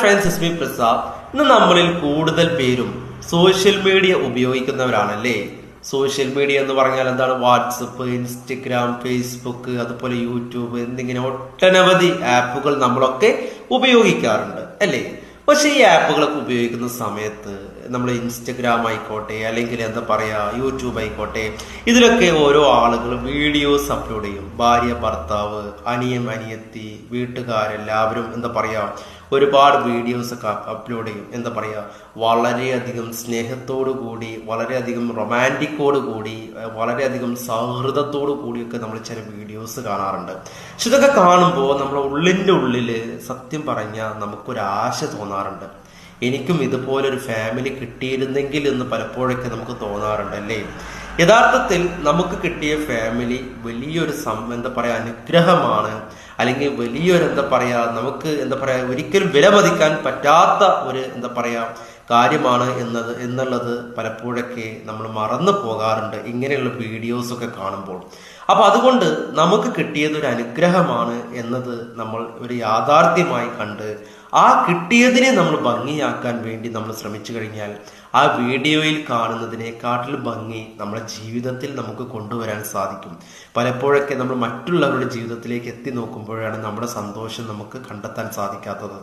Friends, S മി പ്രസാദ്. ഇന്ന് നമ്മളിൽ കൂടുതൽ പേരും സോഷ്യൽ മീഡിയ ഉപയോഗിക്കുന്നവരാണല്ലേ. സോഷ്യൽ മീഡിയ എന്ന് പറഞ്ഞാൽ എന്താണ്? വാട്സപ്പ്, ഇൻസ്റ്റഗ്രാം, ഫേസ്ബുക്ക്, അതുപോലെ യൂട്യൂബ് എന്നിങ്ങനെ ഒട്ടനവധി ആപ്പുകൾ നമ്മളൊക്കെ ഉപയോഗിക്കാറുണ്ട് അല്ലേ. പക്ഷെ ഈ ആപ്പുകളൊക്കെ ഉപയോഗിക്കുന്ന സമയത്ത് നമ്മൾ ഇൻസ്റ്റഗ്രാം ആയിക്കോട്ടെ, അല്ലെങ്കിൽ എന്താ പറയാ യൂട്യൂബ് ആയിക്കോട്ടെ, ഇതിലൊക്കെ ഓരോ ആളുകൾ വീഡിയോസ് അപ്ലോഡ് ചെയ്യും. ഭാര്യ, ഭർത്താവ്, അനിയൻ, അനിയത്തി, വീട്ടുകാരെല്ലാവരും എന്താ പറയാ ഒരുപാട് വീഡിയോസ് ഒക്കെ അപ്ലോഡ് ചെയ്യും. എന്താ പറയാ വളരെയധികം സ്നേഹത്തോടു കൂടി, വളരെയധികം റൊമാൻറ്റിക്കോട് കൂടി, വളരെയധികം സൗഹൃദത്തോടു കൂടിയൊക്കെ നമ്മൾ ചില വീഡിയോസ് കാണാറുണ്ട്. പക്ഷെ ഇതൊക്കെ കാണുമ്പോൾ നമ്മുടെ ഉള്ളിൻ്റെ ഉള്ളില് സത്യം പറഞ്ഞാൽ നമുക്കൊരാശ തോന്നാറുണ്ട്. എനിക്കും ഇതുപോലൊരു ഫാമിലി കിട്ടിയിരുന്നെങ്കിൽ എന്ന് പലപ്പോഴൊക്കെ നമുക്ക് തോന്നാറുണ്ട് അല്ലേ. യഥാർത്ഥത്തിൽ നമുക്ക് കിട്ടിയ ഫാമിലി വലിയൊരു എന്താ പറയാ അനുഗ്രഹമാണ്, അല്ലെങ്കിൽ വലിയൊരു എന്താ പറയാ നമുക്ക് എന്താ പറയാ ഒരിക്കലും വിലമതിക്കാൻ പറ്റാത്ത ഒരു എന്താ പറയാ കാര്യമാണ് എന്നുള്ളത് പലപ്പോഴൊക്കെ നമ്മൾ മറന്നു പോകാറുണ്ട് ഇങ്ങനെയുള്ള വീഡിയോസ് ഒക്കെ കാണുമ്പോൾ. അപ്പൊ അതുകൊണ്ട് നമുക്ക് കിട്ടിയത് ഒരു അനുഗ്രഹമാണ് എന്നത് നമ്മൾ ഒരു യാഥാർത്ഥ്യമായി കണ്ട് ആ കിട്ടിയതിനെ നമ്മൾ ഭംഗിയാക്കാൻ വേണ്ടി നമ്മൾ ശ്രമിച്ചു കഴിഞ്ഞാൽ ആ വീഡിയോയിൽ കാണുന്നതിനെക്കാട്ടിൽ ഭംഗി നമ്മുടെ ജീവിതത്തിൽ നമുക്ക് കൊണ്ടുവരാൻ സാധിക്കും. പലപ്പോഴൊക്കെ നമ്മൾ മറ്റുള്ളവരുടെ ജീവിതത്തിലേക്ക് എത്തി നോക്കുമ്പോഴാണ് നമ്മുടെ സന്തോഷം നമുക്ക് കണ്ടെത്താൻ സാധിക്കാത്തത്.